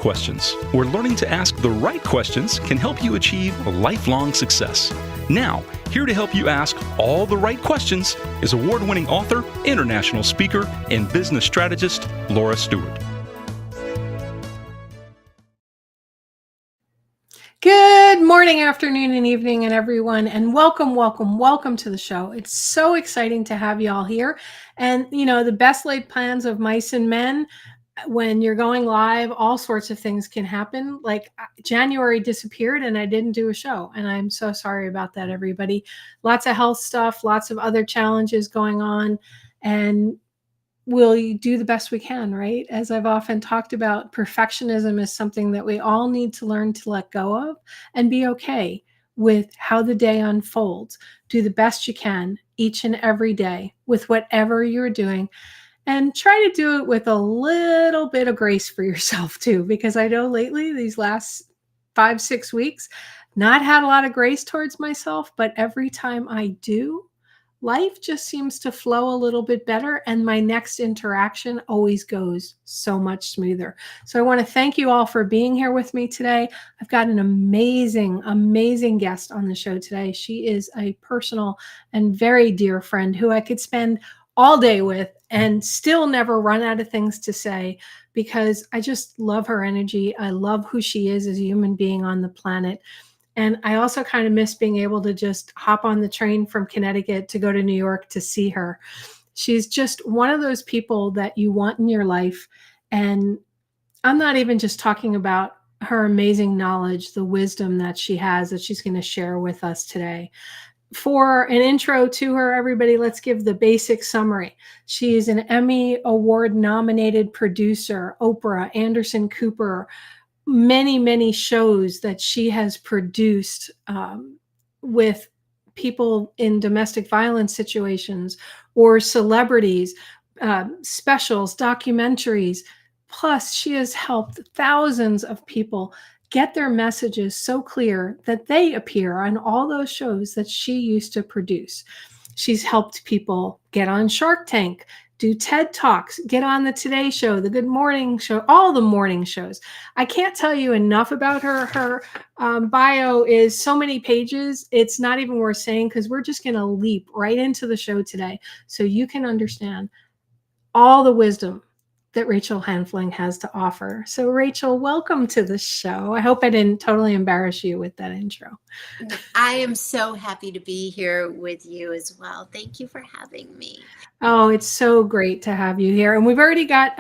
questions, where learning to ask the right questions can help you achieve lifelong success. Now, here to help you ask all the right questions is award-winning author, international speaker, and business strategist, Laura Stewart. Good morning, afternoon, and evening, and everyone, and welcome to the show. It's so exciting to have you all here. And, the best laid plans of mice and men, when you're going live, all sorts of things can happen. Like January disappeared and I didn't do a show. And I'm so sorry about that, everybody. Lots of health stuff, lots of other challenges going on. And we'll do the best we can, right? As I've often talked about, perfectionism is something that we all need to learn to let go of and be okay with how the day unfolds. Do the best you can each and every day with whatever you're doing. And try to do it with a little bit of grace for yourself too, because I know lately, these last 5-6 weeks, not had a lot of grace towards myself, but every time I do, life just seems to flow a little bit better. And my next interaction always goes so much smoother. So I want to thank you all for being here with me today. I've got an amazing guest on the show today. She is a personal and very dear friend who I could spend all day with and still never run out of things to say, because I just love her energy. I love who she is as a human being on the planet. And I also kind of miss being able to just hop on the train from Connecticut to go to New York to see her. She's just one of those people that you want in your life. And I'm not even just talking about her amazing knowledge, the wisdom that she has that she's going to share with us today. For an intro to her, everybody, let's give the basic summary. She is an Emmy Award nominated producer, Oprah, Anderson Cooper, many shows that she has produced with people in domestic violence situations or celebrities, specials, documentaries. Plus, she has helped thousands of people get their messages so clear that they appear on all those shows that she used to produce. She's helped people get on Shark Tank, do TED Talks, get on the Today Show, the Good Morning Show, all the morning shows. I can't tell you enough about her. Her bio is so many pages. It's not even worth saying, because we're just going to leap right into the show today so you can understand all the wisdom that Rachel Hanfling has to offer. So Rachel, welcome to the show. I hope I didn't totally embarrass you with that intro. I am so happy to be here with you as well. Thank you for having me. Oh, it's so great to have you here. And we've already got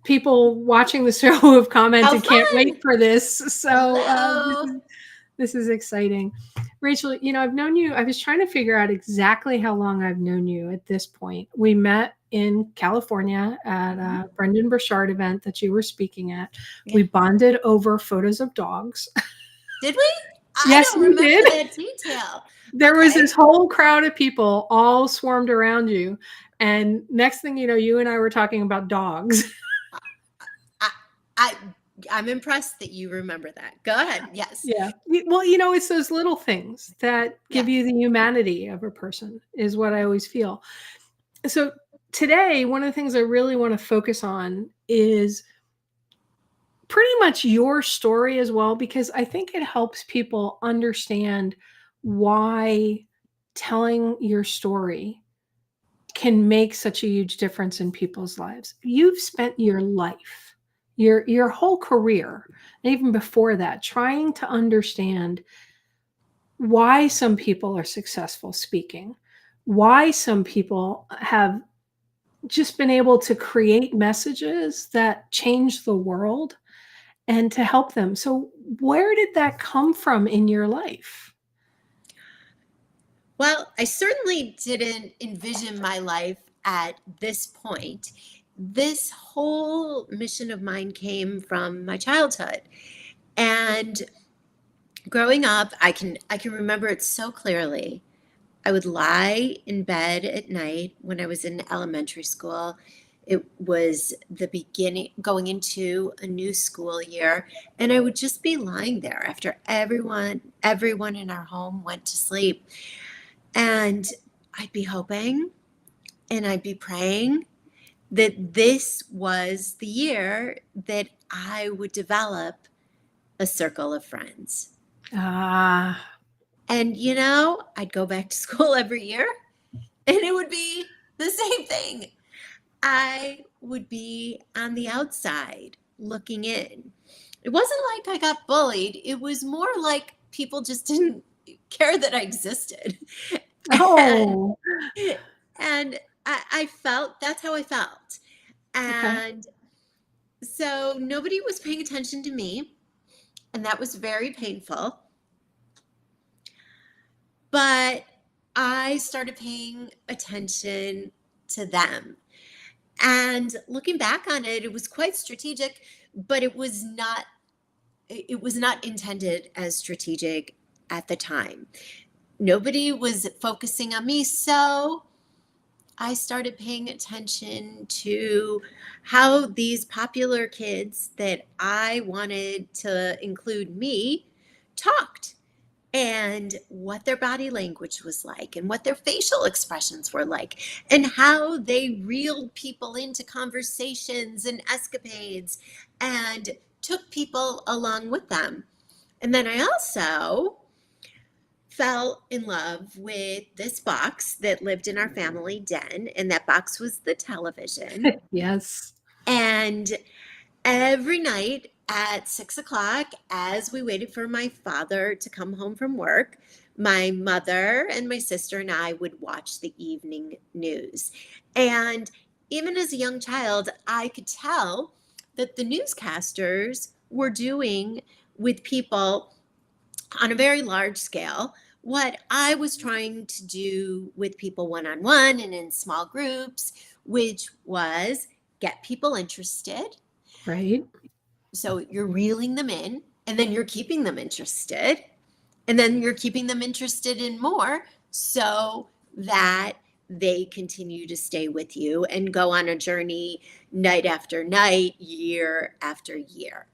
people watching the show who have commented, can't wait for this. So this is exciting. Rachel, I've known you. I was trying to figure out exactly how long I've known you at this point. We met in California at a Brendan Burchard event that you were speaking at. Yeah. We bonded over photos of dogs. Did we? Yes, I don't remember that detail. There was this whole crowd of people all swarmed around you. And next thing you know, you and I were talking about dogs. I'm impressed that you remember that. Go ahead. Yes. Yeah. Well, it's those little things that give you the humanity of a person, is what I always feel. So today, one of the things I really want to focus on is pretty much your story as well, because I think it helps people understand why telling your story can make such a huge difference in people's lives. You've spent your life, your whole career, and even before that, trying to understand why some people are successful speaking, why some people have just been able to create messages that change the world and to help them. So where did that come from in your life? Well, I certainly didn't envision my life at this point. This whole mission of mine came from my childhood. And growing up, I can remember it so clearly. I would lie in bed at night when I was in elementary school. It was the beginning, going into a new school year, and I would just be lying there after everyone in our home went to sleep. And I'd be hoping and I'd be praying that this was the year that I would develop a circle of friends. Ah, And, I'd go back to school every year and it would be the same thing. I would be on the outside looking in. It wasn't like I got bullied. It was more like people just didn't care that I existed. And, oh, and I felt, that's how I felt. okay. And so nobody was paying attention to me. And that was very painful. But I started paying attention to them. And looking back on it, it was quite strategic, but it was not intended as strategic at the time. Nobody was focusing on me, so I started paying attention to how these popular kids that I wanted to include me talked, and what their body language was like, and what their facial expressions were like, and how they reeled people into conversations and escapades and took people along with them. And then I also fell in love with this box that lived in our family den, and that box was the television. Yes. And every night at 6 o'clock, as we waited for my father to come home from work, my mother and my sister and I would watch the evening news. And even as a young child, I could tell that the newscasters were doing with people on a very large scale what I was trying to do with people one on one and in small groups, which was get people interested. Right. So you're reeling them in, and then you're keeping them interested, and then you're keeping them interested in more so that they continue to stay with you and go on a journey night after night, year after year.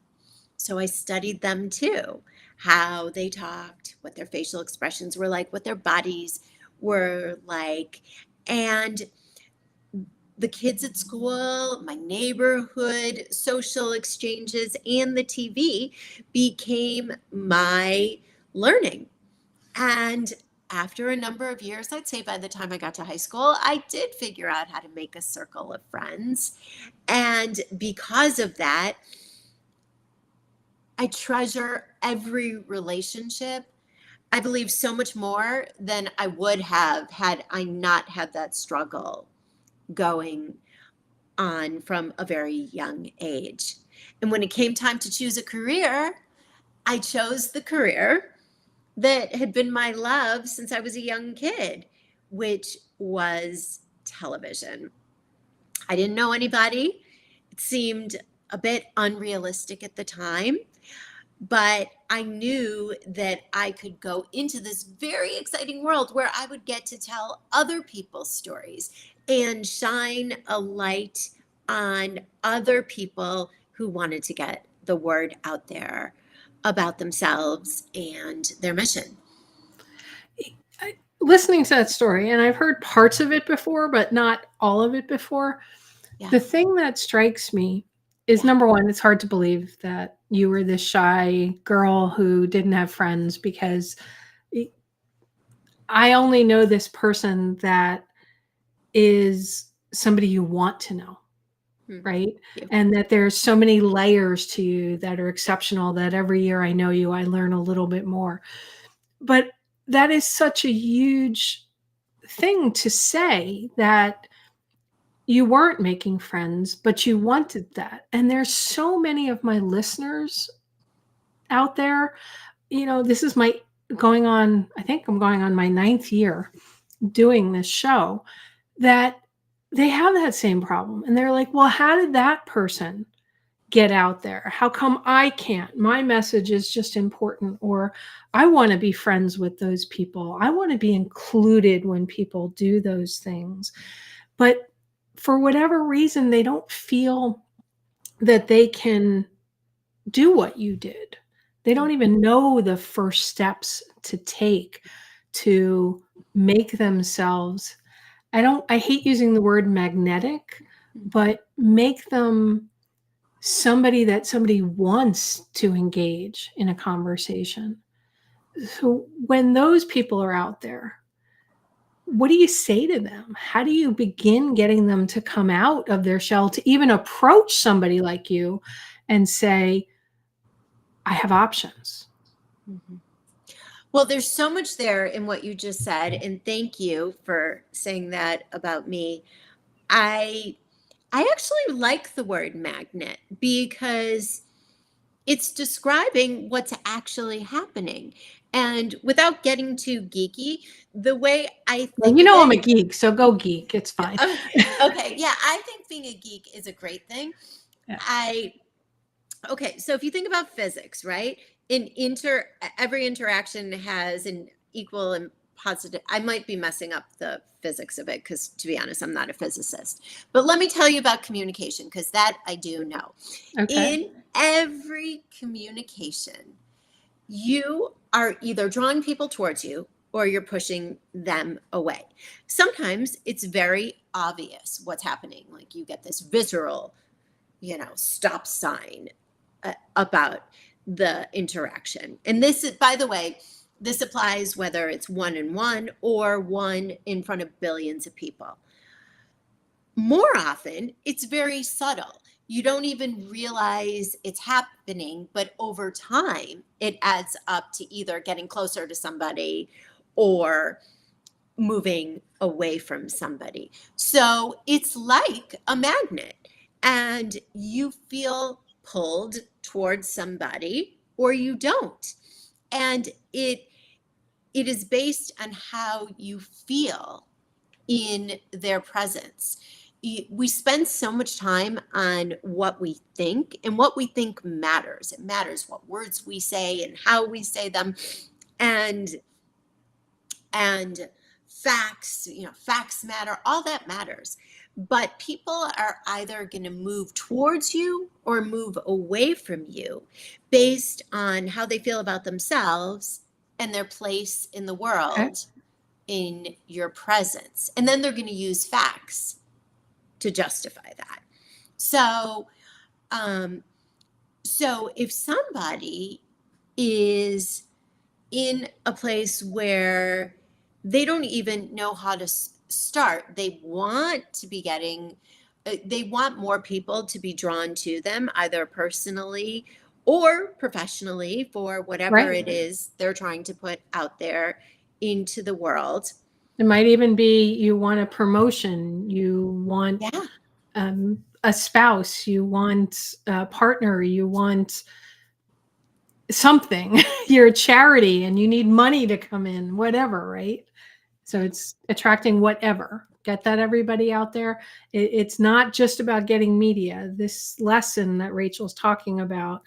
So I studied them too, how they talked, what their facial expressions were like, what their bodies were like. And the kids at school, my neighborhood social exchanges, and the TV became my learning. And after a number of years, I'd say by the time I got to high school, I did figure out how to make a circle of friends. And because of that, I treasure every relationship. I believe so much more than I would have had I not had that struggle going on from a very young age. And when it came time to choose a career, I chose the career that had been my love since I was a young kid, which was television. I didn't know anybody. It seemed a bit unrealistic at the time, but I knew that I could go into this very exciting world where I would get to tell other people's stories and shine a light on other people who wanted to get the word out there about themselves and their mission. Listening to that story, and I've heard parts of it before, but not all of it before. Yeah. The thing that strikes me is, Yeah. number one, it's hard to believe that you were this shy girl who didn't have friends, because I only know this person that is somebody you want to know, right? Yeah. And that there's so many layers to you that are exceptional, that every year I know you, I learn a little bit more. But that is such a huge thing to say, that you weren't making friends, but you wanted that. And there's so many of my listeners out there, this is I think I'm going on my 9th year doing this show, that they have that same problem. And they're like, well, how did that person get out there? How come I can't? My message is just important. Or I want to be friends with those people. I want to be included when people do those things. But for whatever reason, they don't feel that they can do what you did. They don't even know the first steps to take to make themselves, I hate using the word magnetic, but make them somebody that somebody wants to engage in a conversation. So when those people are out there, what do you say to them? How do you begin getting them to come out of their shell to even approach somebody like you and say, I have options? Mhm. Well, there's so much there in what you just said, and thank you for saying that about me. I I actually like the word magnet because it's describing what's actually happening. And without getting too geeky, the way I Well, think you of know I'm it, a geek, so go geek. It's fine. okay, yeah, I think being a geek is a great thing. Yeah. I Okay, so if you think about physics, right? Every interaction has an equal and positive. I might be messing up the physics of it because, to be honest, I'm not a physicist. But let me tell you about communication because that I do know. Okay. In every communication, you are either drawing people towards you or you're pushing them away. Sometimes it's very obvious what's happening. Like you get this visceral, stop sign about the interaction. And this is, by the way, this applies whether it's one on one or one in front of billions of people. More often, it's very subtle. You don't even realize it's happening, but over time, it adds up to either getting closer to somebody or moving away from somebody. So it's like a magnet, and you feel pulled towards somebody or you don't. And it is based on how you feel in their presence. We spend so much time on what we think, and what we think matters. It matters what words we say and how we say them. And and facts matter, all that matters. But people are either going to move towards you or move away from you based on how they feel about themselves and their place in the Okay. world in your presence. And then they're going to use facts to justify that. So, um, so if somebody is in a place where they don't even know how to start, they want to be they want more people to be drawn to them, either personally or professionally, for whatever Right. it is they're trying to put out there into the world. It might even be you want a promotion, you want Yeah. a spouse, you want a partner, you want something. You're a charity and you need money to come in, whatever, right? So it's attracting whatever. Get that, everybody out there? It's not just about getting media. This lesson that Rachel's talking about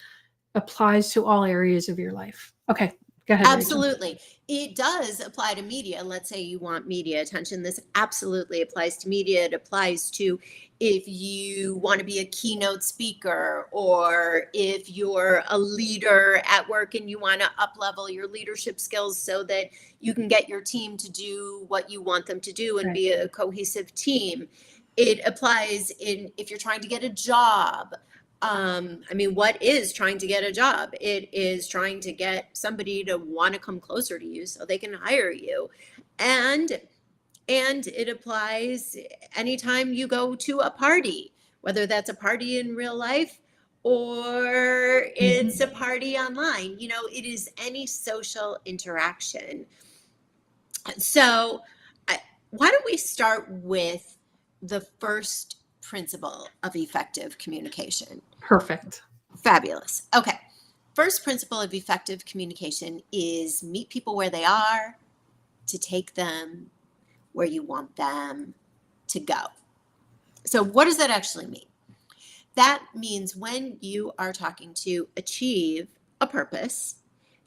applies to all areas of your life. Okay, go ahead, Rachel. Absolutely. It does apply to media. Let's say you want media attention. This absolutely applies to media. It applies to if you want to be a keynote speaker, or if you're a leader at work and you want to up level your leadership skills so that you can get your team to do what you want them to do and Right. be a cohesive team. It applies in if you're trying to get a job. What is trying to get a job? It is trying to get somebody to want to come closer to you so they can hire you. And it applies anytime you go to a party, whether that's a party in real life or it's a party online. It is any social interaction. So, why don't we start with the first principle of effective communication? Perfect. Fabulous. Okay. First principle of effective communication is meet people where they are to take them where you want them to go. So, what does that actually mean? That means when you are talking to achieve a purpose,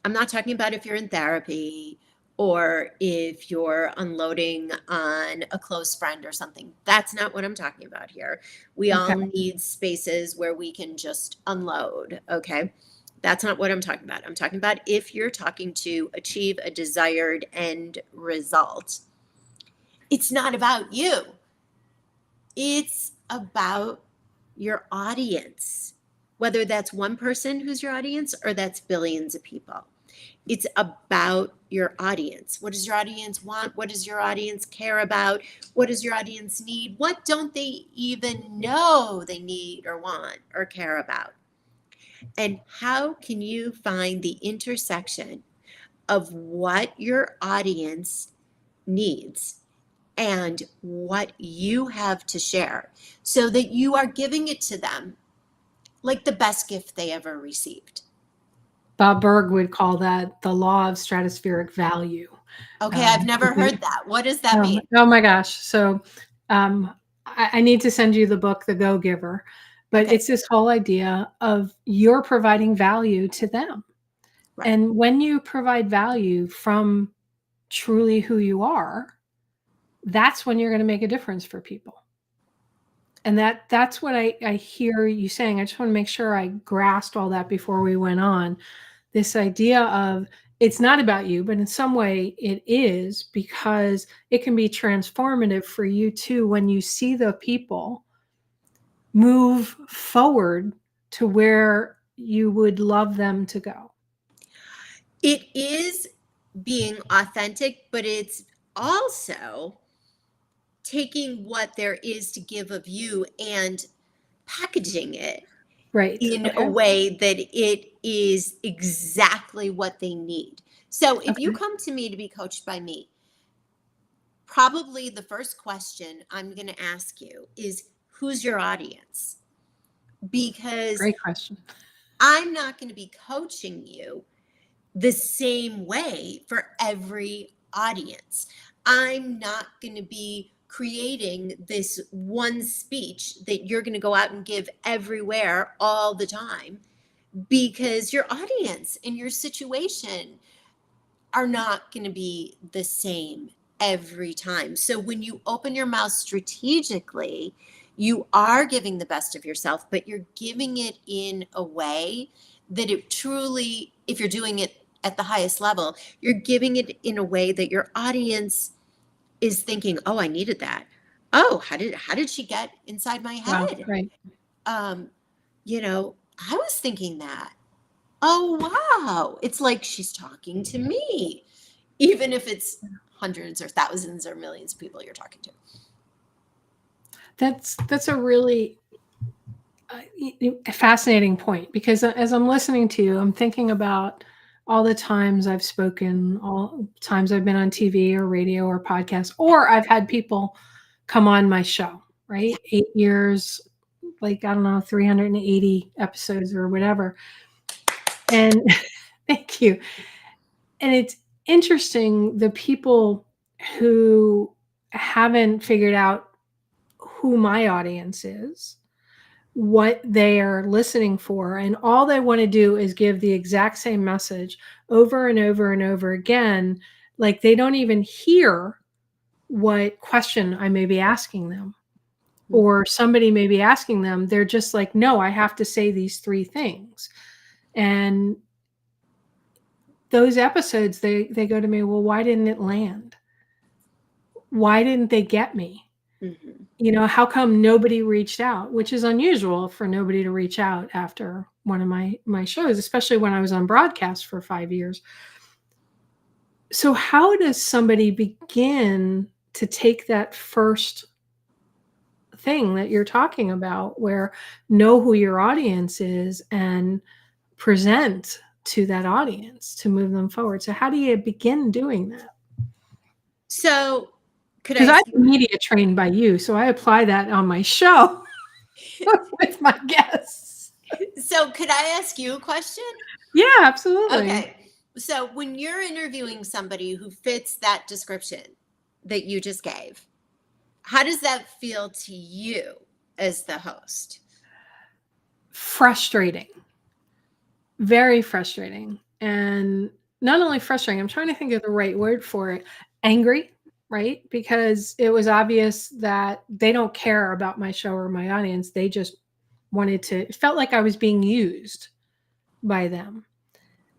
I'm not talking about if you're in therapy or if you're unloading on a close friend or something. That's not what I'm talking about here. We Okay. all need spaces where we can just unload. Okay. That's not what I'm talking about. I'm talking about if you're talking to achieve a desired end result. It's not about you. It's about your audience, whether that's one person who's your audience or that's billions of people. It's about your audience. What does your audience want? What does your audience care about? What does your audience need? What don't they even know they need or want or care about? And how can you find the intersection of what your audience needs and what you have to share so that you are giving it to them like the best gift they ever received? Bob Berg would call that the law of stratospheric value. Okay, I've never heard that. What does that mean? Oh my gosh. So I need to send you the book, The Go-Giver, but Okay. it's this whole idea of you're providing value to them. Right. And when you provide value from truly who you are, that's when you're going to make a difference for people. And that's what I hear you saying. I just want to make sure I grasped all that before we went on. This idea of it's not about you, but in some way it is, because it can be transformative for you too when you see the people move forward to where you would love them to go. It is being authentic, but it's also taking what there is to give of you and packaging it Right. in Okay. a way that it is exactly what they need. So if you Okay. come to me to be coached by me, probably the first question I'm going to ask you is, who's your audience? Because Great question. I'm not going to be coaching you the same way for every audience. I'm not going to be creating this one speech that you're going to go out and give everywhere all the time, because your audience and your situation are not going to be the same every time. So when you open your mouth strategically, you are giving the best of yourself, but you're giving it in a way that it truly, if you're doing it at the highest level, you're giving it in a way that your audience is thinking, "Oh, I needed that. Oh, how did she get inside my Wow. head? Right. Um, I was thinking that. Oh, wow. It's like she's talking to me, even if it's hundreds or thousands or millions of people you're talking to." That's a really fascinating point, because as I'm listening to you, I'm thinking about all the times I've spoken, all times I've been on TV or radio or podcast, or I've had people come on my show, right? 8 years, like, I don't know, 380 episodes or whatever. And thank you. And it's interesting, the people who haven't figured out who my audience is, what they are listening for, and all they want to do is give the exact same message over and over and over again. Like, they don't even hear what question I may be asking them, or somebody may be asking them. They're just like, no, I have to say these three things. And those episodes, they go to me, well, why didn't it land? Why didn't they get me? Mm-hmm. How come nobody reached out? Which is unusual for nobody to reach out after one of my shows, especially when I was on broadcast for 5 years. So how does somebody begin to take that first thing that you're talking about, where know who your audience is and present to that audience to move them forward? So how do you begin doing that? So could I Because I'm ask you, media trained by you, so I apply that on my show with my guests. so could I ask you a question? Yeah, absolutely. Okay. So when you're interviewing somebody who fits that description that you just gave, how does that feel to you as the host? Frustrating. Very frustrating. And not only frustrating, I'm trying to think of the right word for it. Angry, right? Because it was obvious that they don't care about my show or my audience. They just wanted to, it felt like I was being used by them.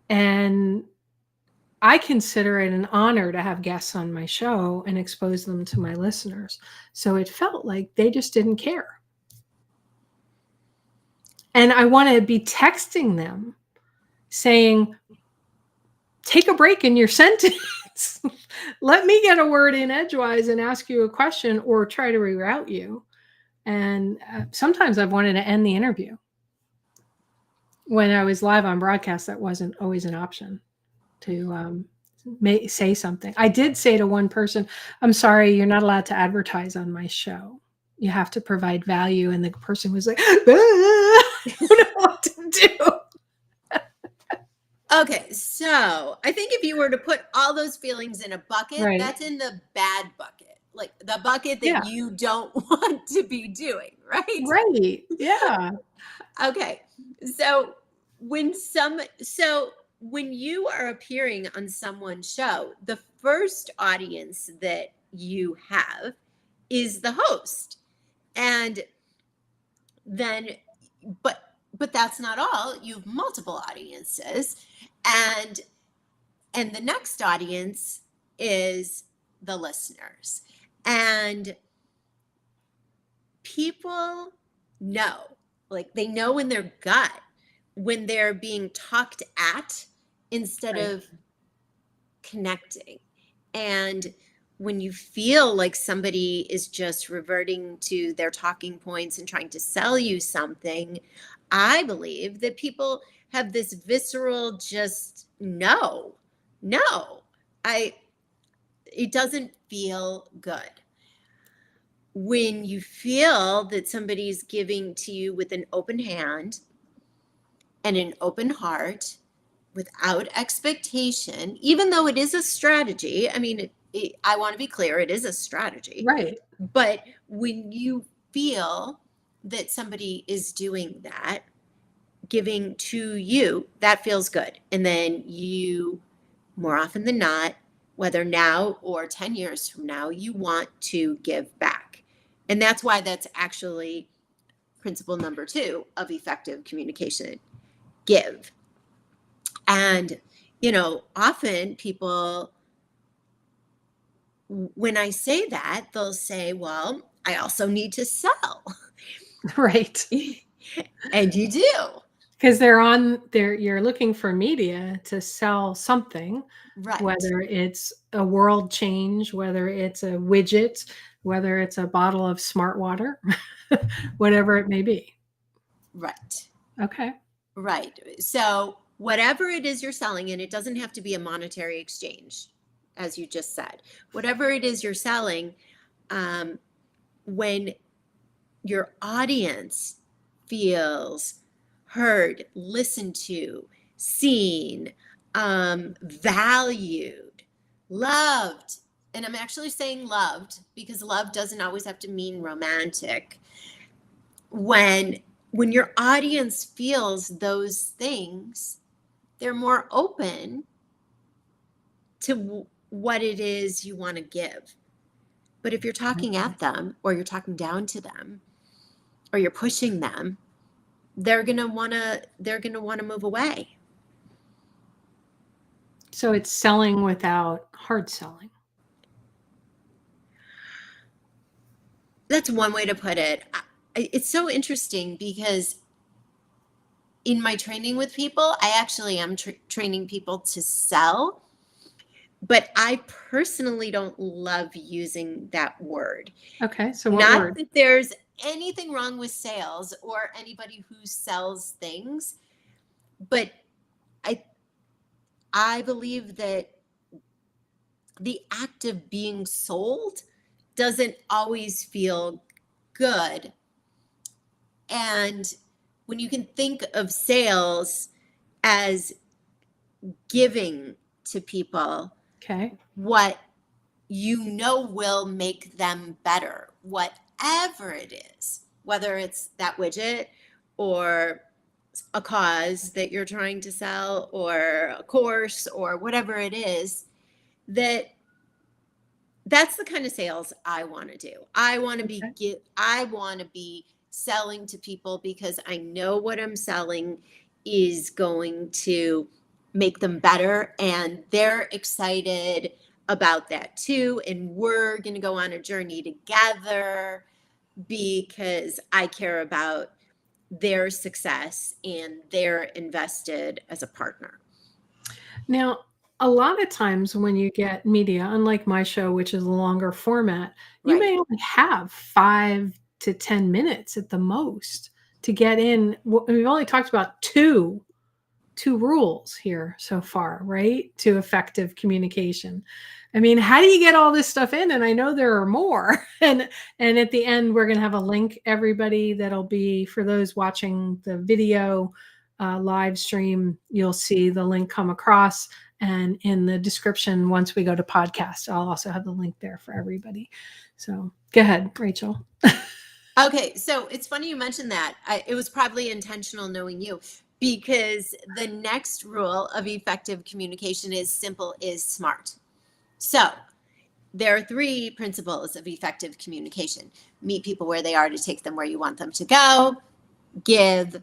And I consider it an honor to have guests on my show and expose them to my listeners. So it felt like they just didn't care. And I want to be texting them saying, take a break in your sentence. Let me get a word in edgewise and ask you a question or try to reroute you. And sometimes I've wanted to end the interview. When I was live on broadcast, that wasn't always an option to say something. I did say to one person, I'm sorry, you're not allowed to advertise on my show. You have to provide value. And the person was like, I don't know what to do. Okay, so I think if you were to put all those feelings in a bucket, Right. that's in the bad bucket, like the bucket that Yeah. you don't want to be doing, right? Right. Yeah. Okay, so when you are appearing on someone's show, the first audience that you have is the host, and then but that's not all. You have multiple audiences, and the next audience is the listeners. And people know, like they know in their gut when they're being talked at instead Right. of connecting. And when you feel like somebody is just reverting to their talking points and trying to sell you something, I believe that people have this visceral just no, it doesn't feel good. When you feel that somebody's giving to you with an open hand and an open heart without expectation, even though it is a strategy, I mean, I want to be clear, it is a strategy. Right. But when you feel that somebody is doing that, giving to you, that feels good. And then you, more often than not, whether now or 10 years from now, you want to give back. And that's why that's actually principle number 2 of effective communication: give. And, often people, when I say that, they'll say, well, I also need to sell. Right. And you do. Because you're looking for media to sell something, Right. whether it's a world change, whether it's a widget, whether it's a bottle of smart water, whatever it may be. Right. Okay. Right. So whatever it is you're selling, and it doesn't have to be a monetary exchange, as you just said, whatever it is you're selling, when your audience feels heard, listened to, seen, valued, loved, and I'm actually saying loved because love doesn't always have to mean romantic. When your audience feels those things, they're more open to what it is you want to give. But if you're talking at them, or you're talking down to them, or you're pushing them, they're going to want to move away. So it's selling without hard selling. That's one way to put it. It's so interesting because in my training with people, I actually am training people to sell, but I personally don't love using that word. Okay. So what Not word? that there's anything wrong with sales or anybody who sells things, but I believe that the act of being sold doesn't always feel good. And when you can think of sales as giving to people, Okay. what will make them better, whatever it is, whether it's that widget or a cause that you're trying to sell or a course or whatever it is, that's the kind of sales I want to do. I want to be selling to people because I know what I'm selling is going to make them better, and they're excited about that too, and we're going to go on a journey together because I care about their success and they're invested as a partner. Now, a lot of times when you get media, unlike my show, which is a longer format, you Right. may only have 5 to 10 minutes at the most to get in. We've only talked about two rules here so far, right? To effective communication. I mean, how do you get all this stuff in? And I know there are more. And at the end, we're going to have a link, everybody, that'll be for those watching the video live stream. You'll see the link come across. And in the description, once we go to podcast, I'll also have the link there for everybody. So go ahead, Rachel. Okay, so it's funny you mentioned that. It was probably intentional knowing you, because the next rule of effective communication is simple is smart. So there are 3 principles of effective communication: meet people where they are to take them where you want them to go, give,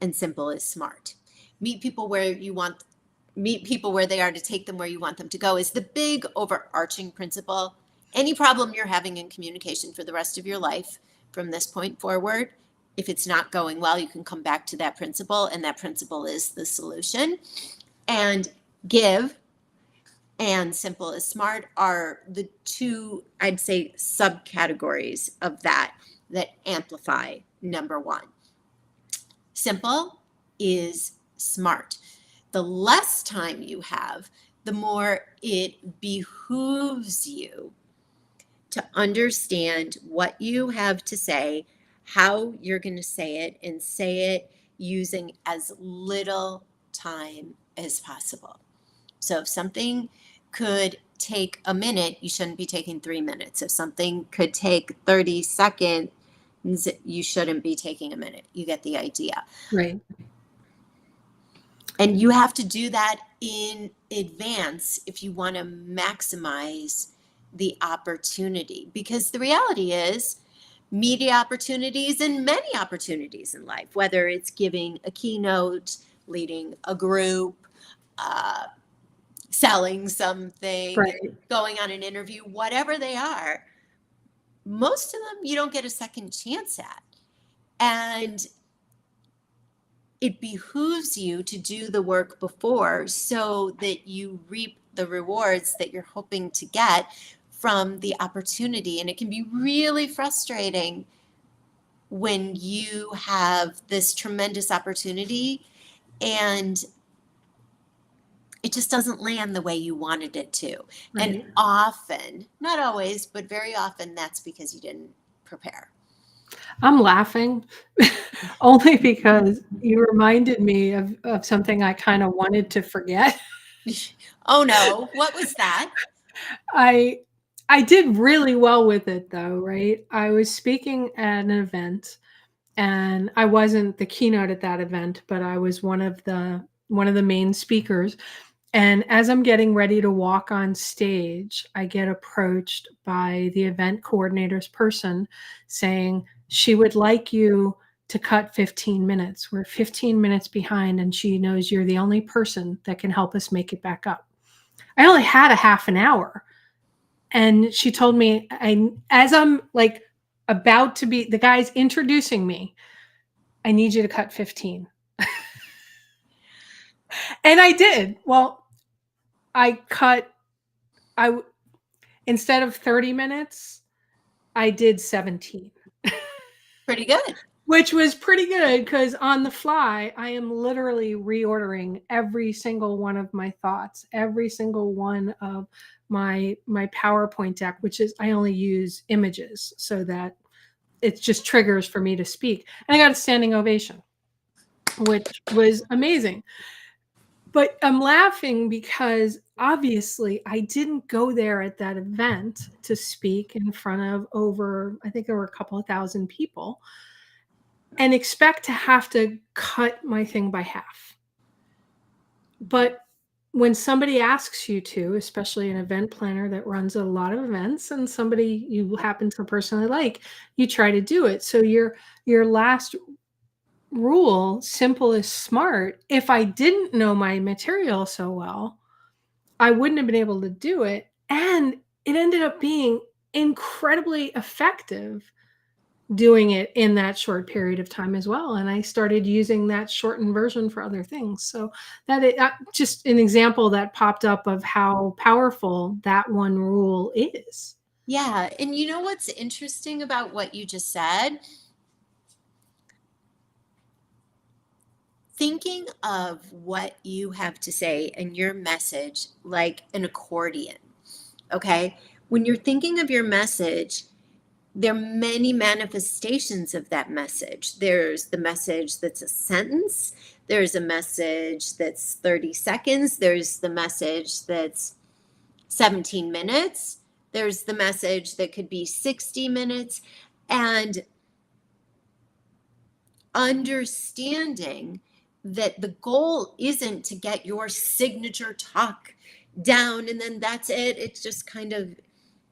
and simple is smart. Meet people where they are to take them where you want them to go is the big overarching principle. Any problem you're having in communication for the rest of your life from this point forward, if it's not going well, you can come back to that principle, and that principle is the solution. And give and simple is smart are the 2, I'd say, subcategories of that amplify number 1. Simple is smart. The less time you have, the more it behooves you to understand what you have to say, how you're going to say it, and say it using as little time as possible. So if something could take a minute, you shouldn't be taking 3 minutes. If something could take 30 seconds, you shouldn't be taking a minute. You get the idea. Right. And you have to do that in advance if you want to maximize the opportunity, because the reality is media opportunities and many opportunities in life, whether it's giving a keynote, leading a group, selling something, Right. going on an interview, whatever they are, most of them you don't get a second chance at. And it behooves you to do the work before so that you reap the rewards that you're hoping to get from the opportunity. And it can be really frustrating when you have this tremendous opportunity and it just doesn't land the way you wanted it to. Right. And often, not always, but very often, that's because you didn't prepare. I'm laughing only because you reminded me of something I kind of wanted to forget. Oh no, what was that? I did really well with it though, right? I was speaking at an event and I wasn't the keynote at that event, but I was one of the main speakers. And as I'm getting ready to walk on stage, I get approached by the event coordinator's person saying she would like you to cut 15 minutes. We're 15 minutes behind, and she knows you're the only person that can help us make it back up. I only had a half an hour. And she told me, as I'm like about to be, the guy's introducing me, I need you to cut 15. And I did. Well, instead of 30 minutes, I did 17. Pretty good. Which was pretty good because on the fly, I am literally reordering every single one of my thoughts, every single one of my PowerPoint deck, which is I only use images so that it just triggers for me to speak. And I got a standing ovation, which was amazing. But I'm laughing because obviously I didn't go there at that event to speak in front of I think there were a couple of thousand people, and expect to have to cut my thing by half. But when somebody asks you to, especially an event planner that runs a lot of events and somebody you happen to personally like, you try to do it. So your last rule, simple is smart. If I didn't know my material so well, I wouldn't have been able to do it. And it ended up being incredibly effective doing it in that short period of time as well. And I started using that shortened version for other things. So that just an example that popped up of how powerful that one rule is. Yeah. And you know what's interesting about what you just said? Thinking of what you have to say and your message like an accordion. Okay. When you're thinking of your message, there are many manifestations of that message. There's the message that's a sentence, there's a message that's 30 seconds, there's the message that's 17 minutes, there's the message that could be 60 minutes. And understanding that the goal isn't to get your signature talk down and then that's it. It just kind of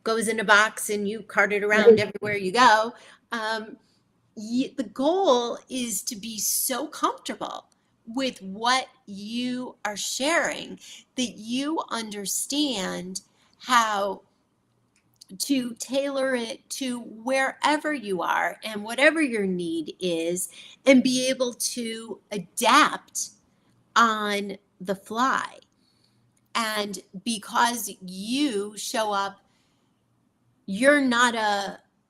goes in a box and you cart it around everywhere you go. The goal is to be so comfortable with what you are sharing that you understand how to tailor it to wherever you are and whatever your need is, and be able to adapt on the fly. And because you show up, you're not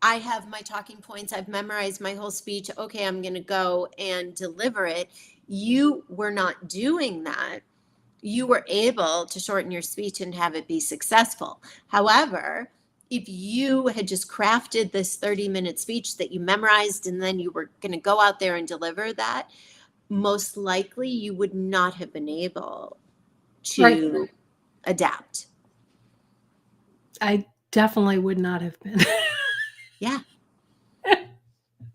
I have my talking points, I've memorized my whole speech, okay, I'm going to go and deliver it. You were not doing that. You were able to shorten your speech and have it be successful. However, if you had just crafted this 30-minute speech that you memorized and then you were going to go out there and deliver that, most likely you would not have been able to adapt. I definitely would not have been. Yeah.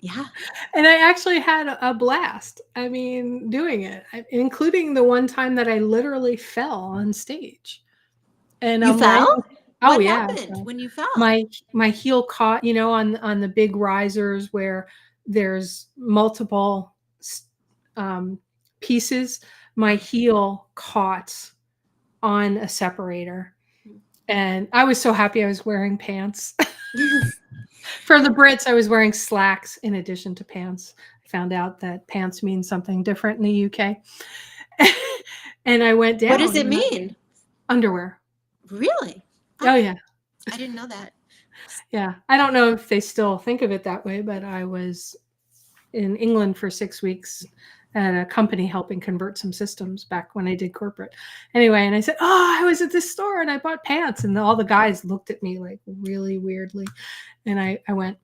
Yeah. And I actually had a blast. I mean, doing it, including the one time that I literally fell on stage. And You I'm wearing, fell? oh What yeah, happened when you fell? my heel caught, on the big risers where there's multiple pieces. My heel caught on a separator, and I was so happy I was wearing pants. For the Brits, I was wearing slacks in addition to pants. I found out that pants mean something different in the UK. And I went down. What does it mean? Underwear. Really? Oh, yeah. I didn't know that. Yeah. I don't know if they still think of it that way, but I was in England for 6 weeks at a company helping convert some systems back when I did corporate. Anyway, and I said, oh, I was at this store and I bought pants. And all the guys looked at me like really weirdly. And I went,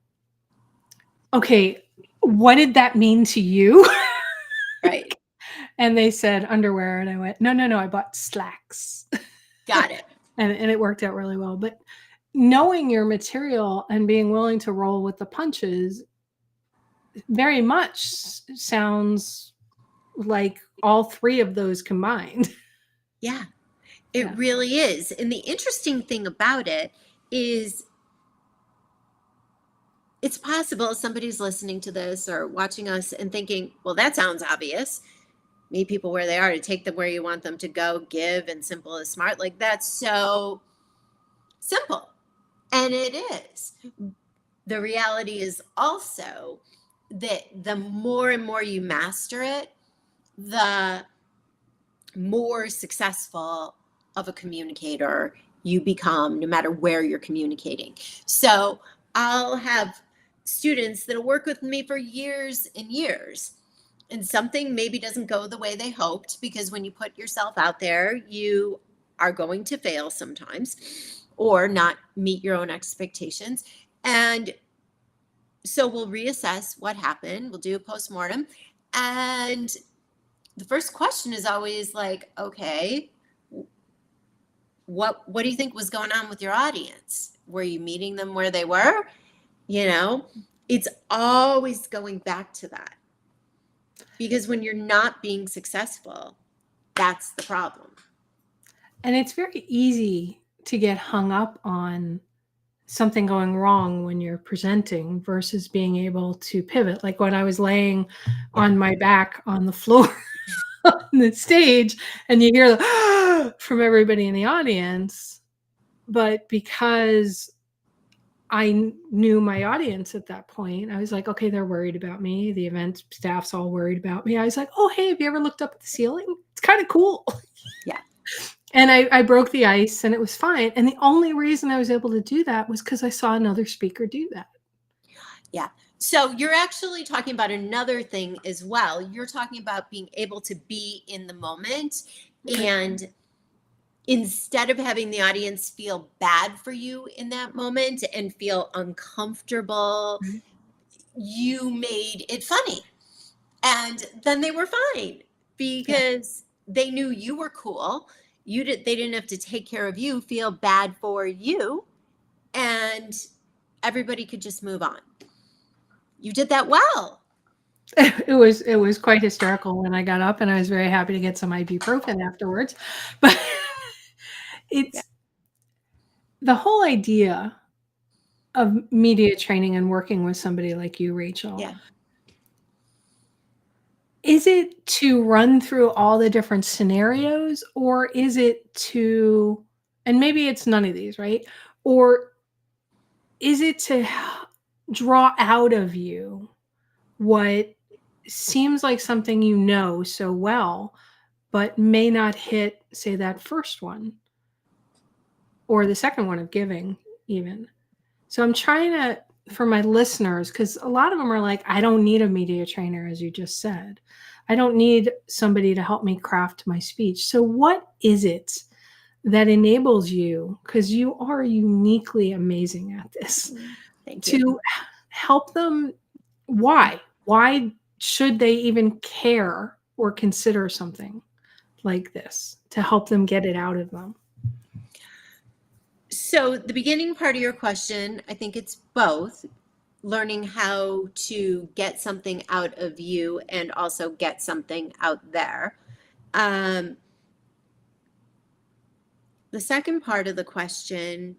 okay, what did that mean to you? Right. And they said underwear. And I went, no, I bought slacks. Got it. And it worked out really well. But knowing your material and being willing to roll with the punches very much sounds like all three of those combined. Yeah, it really is. And the interesting thing about it is it's possible somebody's listening to this or watching us and thinking, well, that sounds obvious. Meet people where they are, to take them where you want them to go, give, and simple is smart. Like, that's so simple. And it is. The reality is also that the more and more you master it, the more successful of a communicator you become, no matter where you're communicating. So I'll have students that'll work with me for years and years, and something maybe doesn't go the way they hoped, because when you put yourself out there, you are going to fail sometimes or not meet your own expectations. And so we'll reassess what happened. We'll do a postmortem. And the first question is always like, okay, what do you think was going on with your audience? Were you meeting them where they were? It's always going back to that. Because when you're not being successful, that's the problem. And it's very easy to get hung up on something going wrong when you're presenting versus being able to pivot. Like when I was laying on my back on the floor on the stage and you hear the from everybody in the audience, but because I knew my audience at that point. I was like, okay, they're worried about me. The event staff's all worried about me. I was like, oh, hey, have you ever looked up at the ceiling? It's kind of cool. Yeah. And I broke the ice and it was fine. And the only reason I was able to do that was because I saw another speaker do that. Yeah. So you're actually talking about another thing as well. You're talking about being able to be in the moment, and instead of having the audience feel bad for you in that moment and feel uncomfortable, you made it funny. And then they were fine because they knew you were cool. They didn't have to take care of you, feel bad for you, and everybody could just move on. You did that well. It was quite hysterical when I got up, and I was very happy to get some ibuprofen afterwards. But it's the whole idea of media training and working with somebody like you, Rachel. Yeah. Is it to run through all the different scenarios, or is it to, and maybe it's none of these, right? Or is it to draw out of you what seems like something you know so well, but may not hit, say, that first one or the second one of giving, even? So I'm trying to, for my listeners, because a lot of them are like, I don't need a media trainer, as you just said. I don't need somebody to help me craft my speech. So what is it that enables you, because you are uniquely amazing at this, Thank you. to help them? Why should they even care or consider something like this to help them get it out of them? So the beginning part of your question, I think it's both learning how to get something out of you and also get something out there. The second part of the question,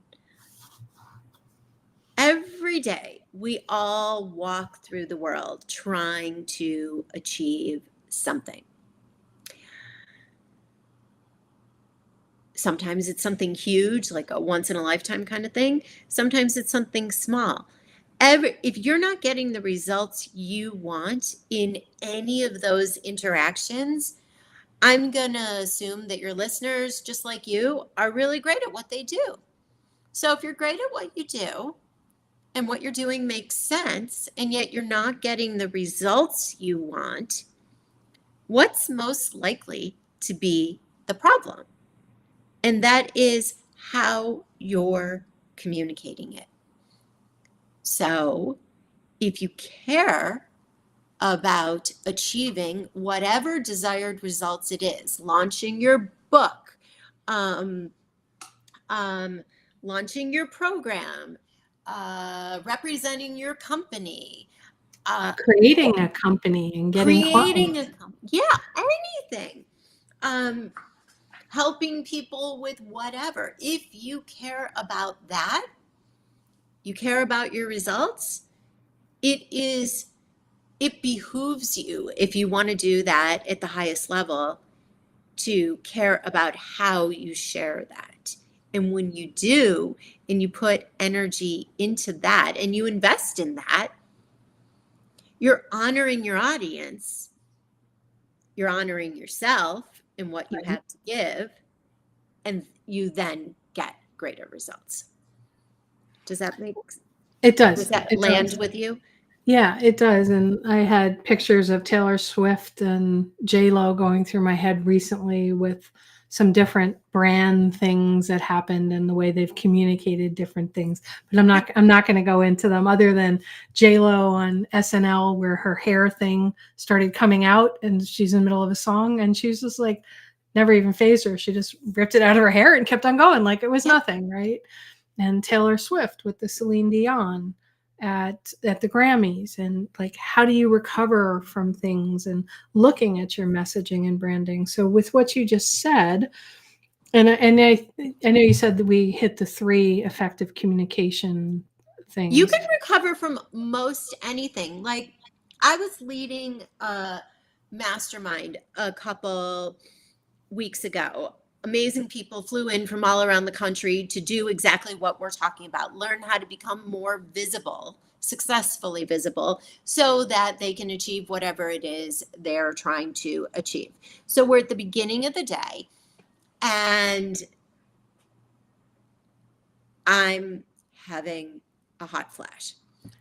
every day we all walk through the world trying to achieve something. Sometimes it's something huge, like a once in a lifetime kind of thing. Sometimes it's something small. If you're not getting the results you want in any of those interactions, I'm going to assume that your listeners, just like you, are really great at what they do. So if you're great at what you do and what you're doing makes sense, and yet you're not getting the results you want, what's most likely to be the problem? And that is how you're communicating it. So if you care about achieving whatever desired results it is, launching your book, launching your program, representing your company, Creating a company and getting clients. anything. Helping people with whatever. If you care about that, you care about your results, it behooves you, if you want to do that at the highest level, to care about how you share that. And when you do, and you put energy into that and you invest in that, you're honoring your audience, you're honoring yourself and what you have to give, and you then get greater results. Does that make sense? It does. Does that It land does. with you? Yeah, it does. And I had pictures of Taylor Swift and J-Lo going through my head recently with some different brand things that happened and the way they've communicated different things. But I'm not going to go into them, other than J-Lo on SNL, where her hair thing started coming out and she's in the middle of a song and she's just like, never even phased her. She just ripped it out of her hair and kept on going like it was nothing, right? And Taylor Swift with the Celine Dion at the Grammys, and like, how do you recover from things, and looking at your messaging and branding. So with what you just said, and I know you said that we hit the 3 effective communication things. You can recover from most anything. Like, I was leading a mastermind a couple weeks ago amazing people flew in from all around the country to do exactly what we're talking about, learn how to become more visible, successfully visible, so that they can achieve whatever it is they're trying to achieve. So we're at the beginning of the day, and I'm having a hot flash.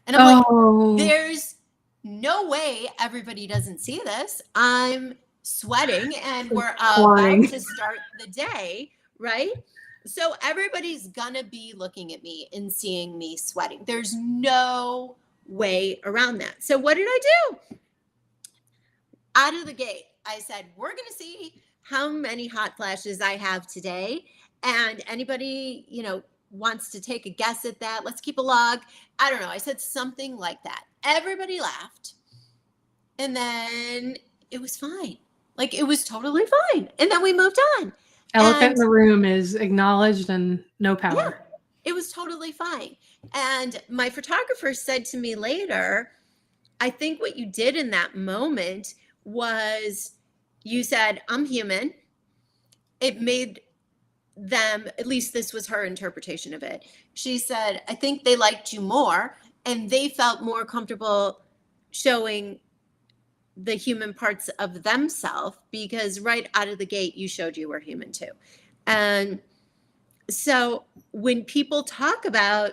And I'm like, there's no way everybody doesn't see this. I'm sweating and we're about to start the day, right? So everybody's gonna be looking at me and seeing me sweating. There's no way around that. So what did I do? Out of the gate, I said, we're gonna see how many hot flashes I have today. And anybody, wants to take a guess at that, let's keep a log. I don't know. I said something like that. Everybody laughed. And then it was fine. Like, it was totally fine. And then we moved on. Elephant in the room is acknowledged and no power. Yeah, it was totally fine. And my photographer said to me later, I think what you did in that moment was you said, I'm human. It made them, at least this was her interpretation of it. She said, I think they liked you more and they felt more comfortable showing the human parts of themselves because right out of the gate, you showed you were human too. And so when people talk about,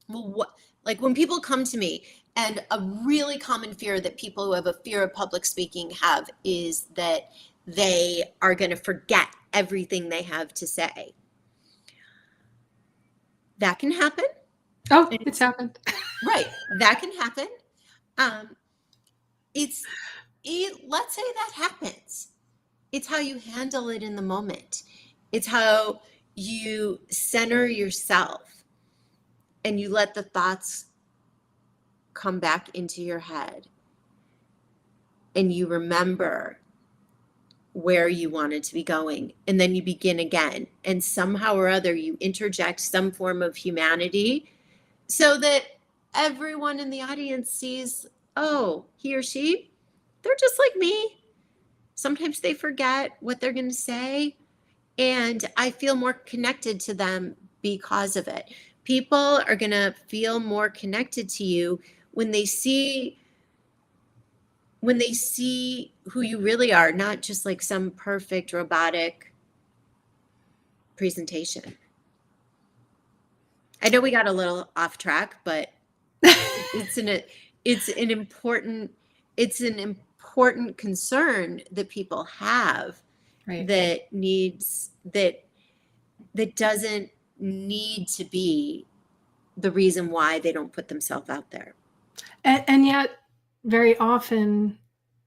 when people come to me, and a really common fear that people who have a fear of public speaking have is that they are going to forget everything they have to say. That can happen. Oh, it's happened. Right. That can happen. Let's say that happens. It's how you handle it in the moment. It's how you center yourself and you let the thoughts come back into your head and you remember where you wanted to be going, and then you begin again, and somehow or other you interject some form of humanity so that everyone in the audience sees, oh, he or she, they're just like me. Sometimes they forget what they're going to say, and I feel more connected to them because of it. People are going to feel more connected to you when they see who you really are, not just like some perfect robotic presentation. I know we got a little off track, but it's an important concern that people have, right, that doesn't need to be the reason why they don't put themselves out there. And yet very often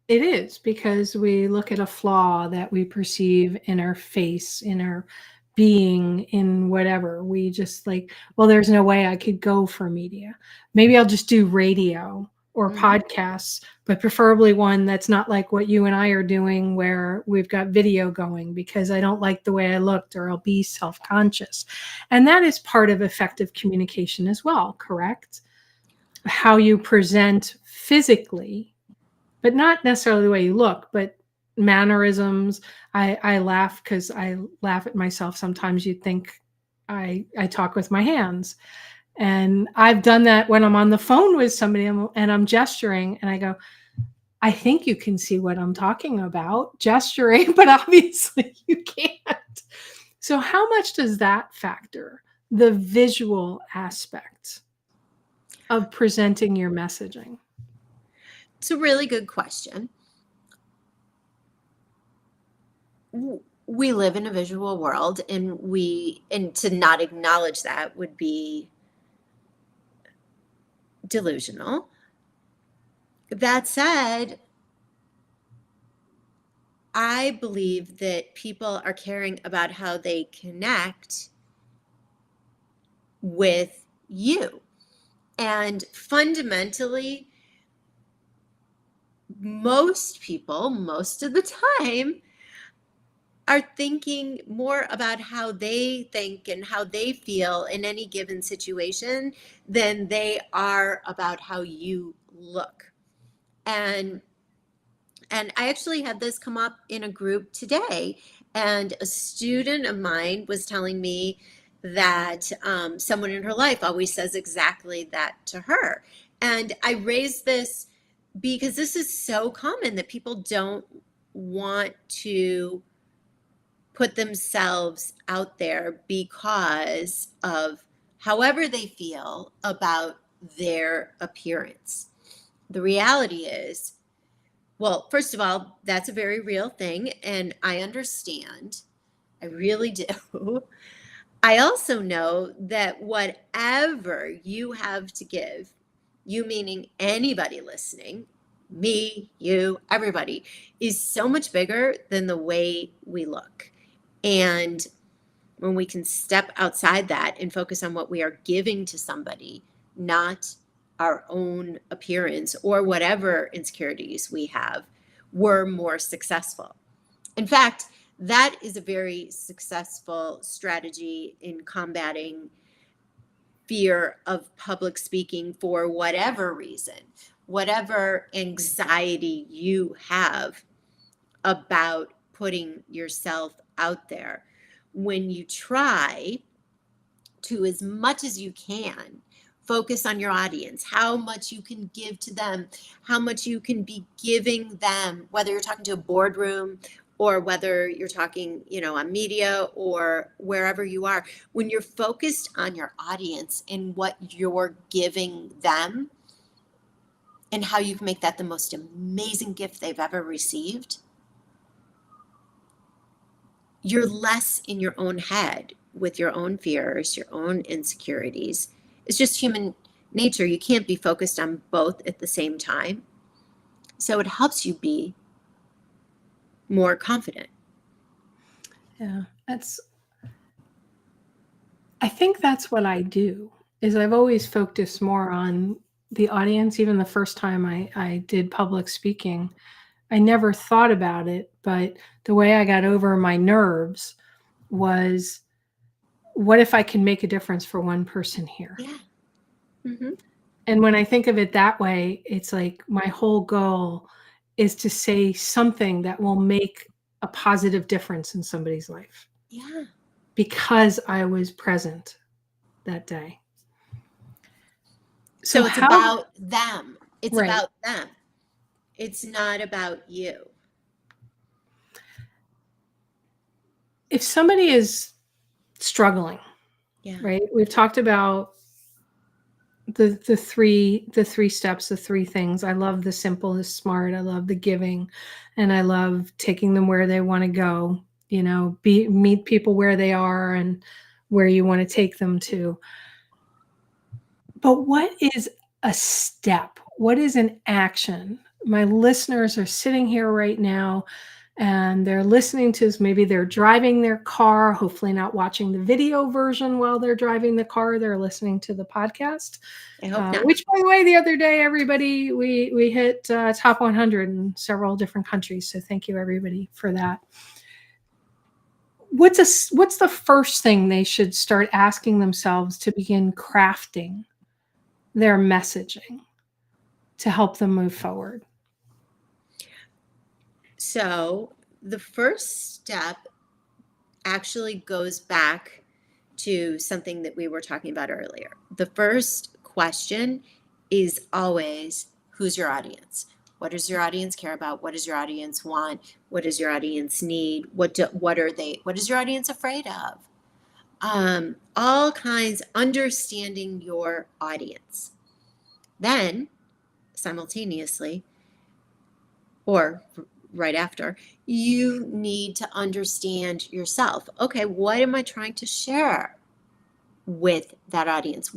it is, because we look at a flaw that we perceive in our face, in our being, in whatever. We just like, well, there's no way I could go for media. Maybe I'll just do radio or podcasts, but preferably one that's not like what you and I are doing where we've got video going, because I don't like the way I looked or I'll be self-conscious. And that is part of effective communication as well, correct? How you present physically, but not necessarily the way you look, but mannerisms. I laugh because I laugh at myself. Sometimes you think I talk with my hands. And I've done that when I'm on the phone with somebody and I'm gesturing and I go, I think you can see what I'm talking about, gesturing, but obviously you can't. So how much does that factor, the visual aspect of presenting your messaging? It's a really good question. We live in a visual world, and to not acknowledge that would be delusional. That said, I believe that people are caring about how they connect with you. And fundamentally, most people, most of the time, are thinking more about how they think and how they feel in any given situation than they are about how you look. And I actually had this come up in a group today, And a student of mine was telling me that someone in her life always says exactly that to her. And I raised this because this is so common that people don't want to put themselves out there because of however they feel about their appearance. The reality is, well, first of all, that's a very real thing, and I understand. I really do. I also know that whatever you have to give, you meaning anybody listening, me, you, everybody, is so much bigger than the way we look. And when we can step outside that and focus on what we are giving to somebody, not our own appearance or whatever insecurities we have, we're more successful. In fact, that is a very successful strategy in combating fear of public speaking for whatever reason, whatever anxiety you have about putting yourself out there. When you try to, as much as you can, focus on your audience, how much you can give to them, how much you can be giving them, whether you're talking to a boardroom or whether you're talking, on media or wherever you are. When you're focused on your audience and what you're giving them and how you can make that the most amazing gift they've ever received, you're less in your own head with your own fears, your own insecurities. It's just human nature. You can't be focused on both at the same time. So it helps you be more confident. Yeah, I think that's what I do, is I've always focused more on the audience. Even the first time I did public speaking, I never thought about it, but the way I got over my nerves was, what if I can make a difference for one person here? Yeah. Mm-hmm. And when I think of it that way, it's like my whole goal is to say something that will make a positive difference in somebody's life. Yeah. Because I was present that day. So it's about them. It's right. about them. It's not about you. If somebody is struggling, Yeah. right? We've talked about the three steps, the three things. I love the simple is smart. I love the giving, and I love taking them where they want to go. Meet people where they are and where you want to take them to. But what is a step? What is an action? My listeners are sitting here right now and they're listening to this. Maybe they're driving their car, hopefully not watching the video version while they're driving the car. They're listening to the podcast. I hope not. Which, by the way, the other day, everybody, we hit top 100 in several different countries. So thank you, everybody, for that. What's the first thing they should start asking themselves to begin crafting their messaging to help them move forward? So the first step actually goes back to something that we were talking about earlier. The first question is always, who's your audience? What does your audience care about? What does your audience want? What does your audience need? What is your audience afraid of? All kinds, understanding your audience. Then, simultaneously, or right after, you need to understand yourself. Okay, what am I trying to share with that audience?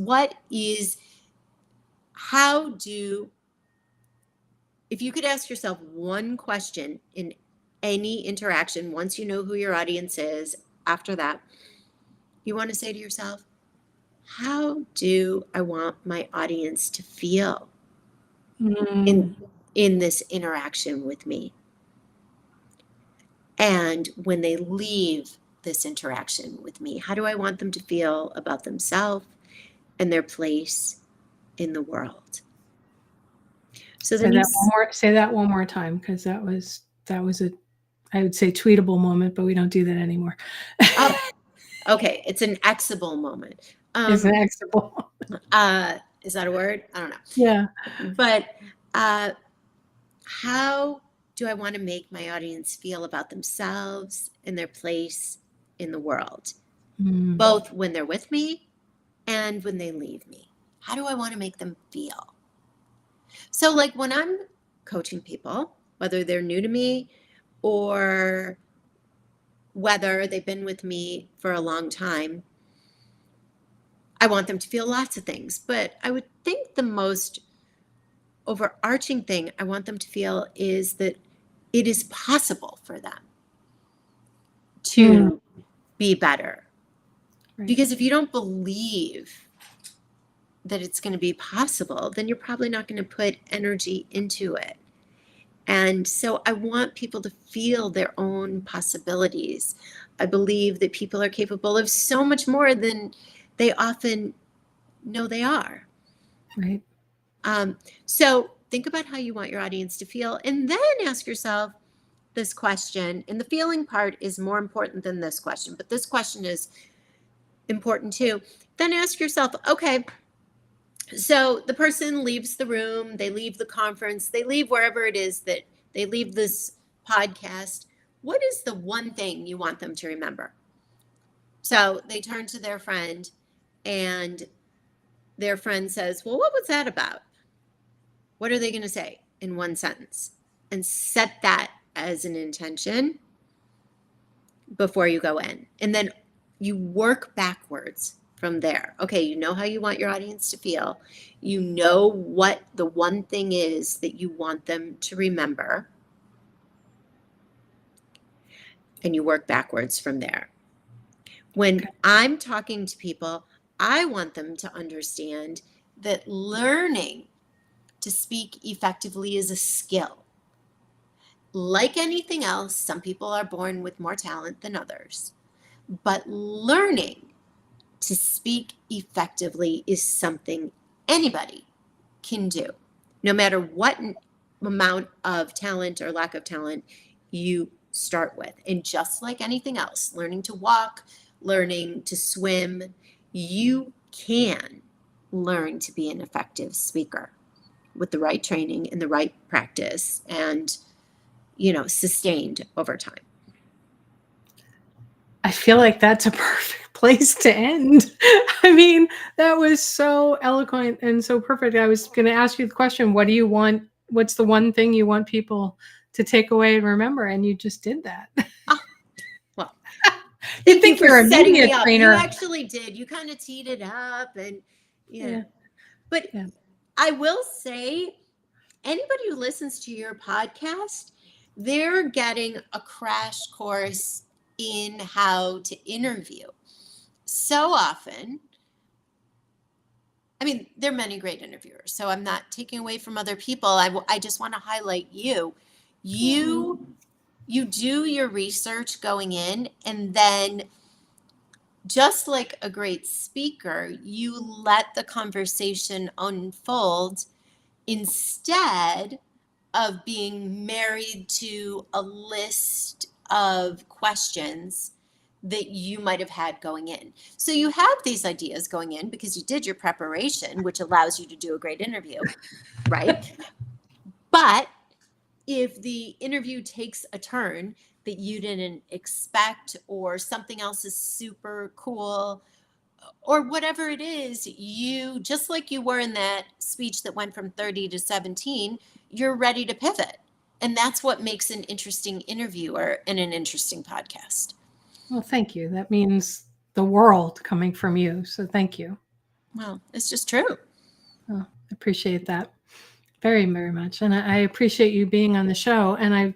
If you could ask yourself one question in any interaction, once you know who your audience is, after that, you want to say to yourself, how do I want my audience to feel in this interaction with me? And when they leave this interaction with me, how do I want them to feel about themselves and their place in the world? So then say that one more time, because that was I would say tweetable moment, but we don't do that anymore. Oh, okay. It's an Xable moment. Is it acceptable? Is that a word? I don't know. Yeah. But how do I want to make my audience feel about themselves and their place in the world, both when they're with me and when they leave me? How do I want to make them feel? So, like when I'm coaching people, whether they're new to me or whether they've been with me for a long time, I want them to feel lots of things. But I would think the most overarching thing I want them to feel is that it is possible for them to be better. Right. Because if you don't believe that it's going to be possible, then you're probably not going to put energy into it. And so I want people to feel their own possibilities. I believe that people are capable of so much more than they often know they are. Right. So think about how you want your audience to feel, and then ask yourself this question. And the feeling part is more important than this question, but this question is important too. Then ask yourself, okay, so the person leaves the room, they leave the conference, they leave wherever it is that they leave this podcast. What is the one thing you want them to remember? So they turn to their friend, and their friend says, well, what was that about? What are they going to say in one sentence? And set that as an intention before you go in. And then you work backwards from there. Okay, you know how you want your audience to feel. You know what the one thing is that you want them to remember. And you work backwards from there. When I'm talking to people, I want them to understand that learning to speak effectively is a skill. Like anything else, some people are born with more talent than others. But learning to speak effectively is something anybody can do, no matter what amount of talent or lack of talent you start with. And just like anything else, learning to walk, learning to swim, you can learn to be an effective speaker with the right training and the right practice and, sustained over time. I feel like that's a perfect place to end. I mean, that was so eloquent and so perfect. I was going to ask you the question, what do you want? What's the one thing you want people to take away and remember? And you just did that. Oh, well, you think you're a media trainer. You actually did. You kind of teed it up and, But I will say, anybody who listens to your podcast, they're getting a crash course in how to interview. So often, I mean, there are many great interviewers, so I'm not taking away from other people. I just want to highlight you. You do your research going in, and then just like a great speaker, you let the conversation unfold instead of being married to a list of questions that you might have had going in. So you have these ideas going in because you did your preparation, which allows you to do a great interview, right? But if the interview takes a turn that you didn't expect, or something else is super cool, or whatever it is, you, just like you were in that speech that went from 30 to 17, you're ready to pivot. And that's what makes an interesting interviewer and an interesting podcast. Well, thank you. That means the world coming from you. So thank you. Well, it's just true. Oh, I appreciate that very, very much. And I appreciate you being on the show. And I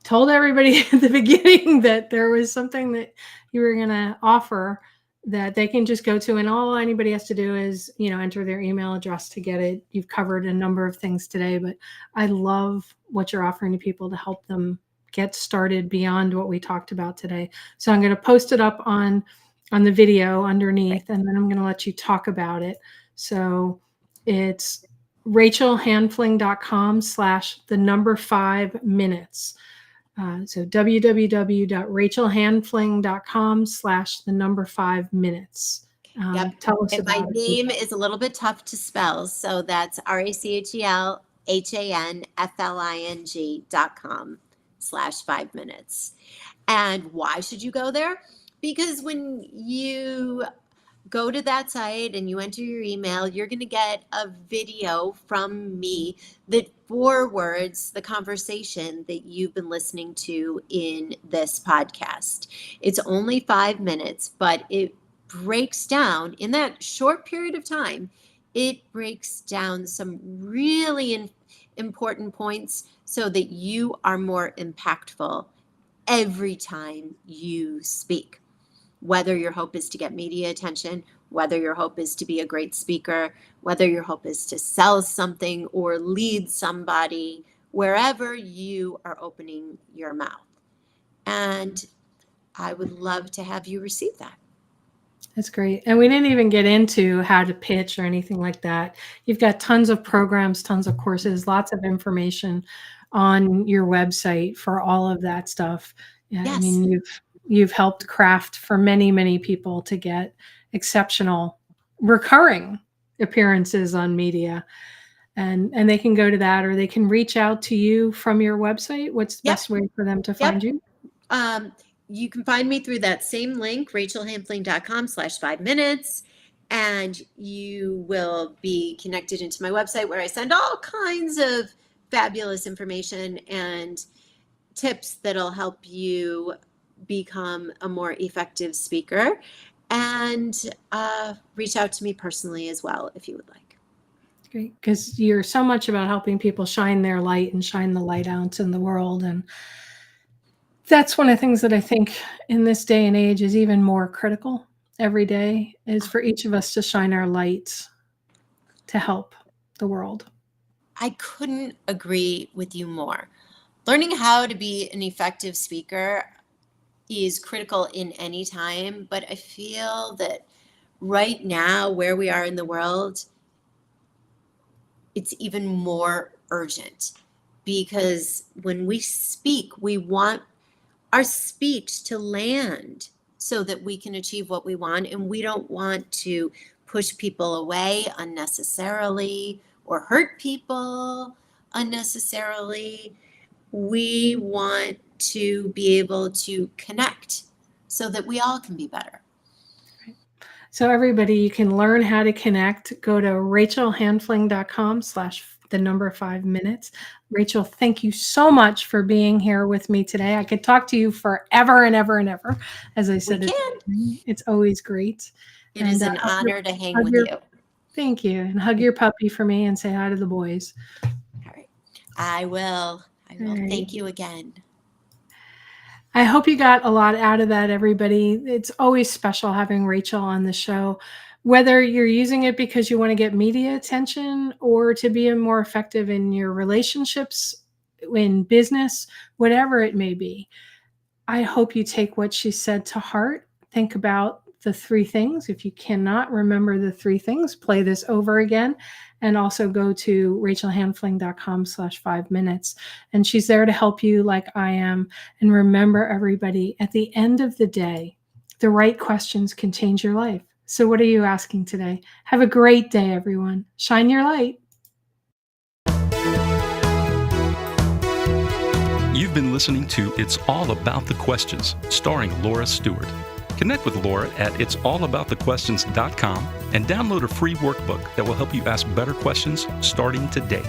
told everybody at the beginning that there was something that you were going to offer that they can just go to, and all anybody has to do is, enter their email address to get it. You've covered a number of things today, but I love what you're offering to people to help them get started beyond what we talked about today. So I'm going to post it up on the video underneath, and then I'm going to let you talk about it. So it's rachelhanfling.com/5 minutes. So www.rachelhanfling.com/5 minutes. Yep. Tell us And my about it. name is a little bit tough to spell. So that's RachelHanfling.com/5 minutes. And why should you go there? Because when you go to that site and you enter your email, you're going to get a video from me that forwards the conversation that you've been listening to in this podcast. It's only 5 minutes, but it breaks down in that short period of time. It breaks down some really important points so that you are more impactful every time you speak. Whether your hope is to get media attention, whether your hope is to be a great speaker, whether your hope is to sell something or lead somebody, wherever you are opening your mouth. And I would love to have you receive that. That's great. And we didn't even get into how to pitch or anything like that. You've got tons of programs, tons of courses, lots of information on your website for all of that stuff. Yeah, Yes. I mean, you've helped craft for many, many people to get exceptional recurring appearances on media. And they can go to that, or they can reach out to you from your website. What's the best way for them to find you? You can find me through that same link, rachelhanfling.com/5 minutes. And you will be connected into my website where I send all kinds of fabulous information and tips that'll help you become a more effective speaker. And reach out to me personally as well if you would like. Great, because you're so much about helping people shine their light and shine the light out in the world. And that's one of the things that I think in this day and age is even more critical every day, is for each of us to shine our lights to help the world. I couldn't agree with you more. Learning how to be an effective speaker is critical in any time, but I feel that right now, where we are in the world, it's even more urgent, because when we speak, we want our speech to land so that we can achieve what we want, and we don't want to push people away unnecessarily or hurt people unnecessarily. We want to be able to connect so that we all can be better. So everybody, you can learn how to connect. Go to rachelhanfling.com/5 minutes. Rachel, thank you so much for being here with me today. I could talk to you forever and ever and ever. As I said, it's always great. It is an honor to hang with you. Thank you. And hug your puppy for me and say hi to the boys. All right. I will. Right. Thank you again. I hope you got a lot out of that, everybody. It's always special having Rachel on the show, whether you're using it because you want to get media attention or to be more effective in your relationships, in business, whatever it may be. I hope you take what she said to heart. Think about the 3 things. If you cannot remember the 3 things, play this over again. And also go to rachelhanfling.com/5 minutes. And she's there to help you like I am. And remember, everybody, at the end of the day, the right questions can change your life. So what are you asking today? Have a great day, everyone. Shine your light. You've been listening to It's All About the Questions, starring Laura Stewart. Connect with Laura at it'sallaboutthequestions.com and download a free workbook that will help you ask better questions starting today.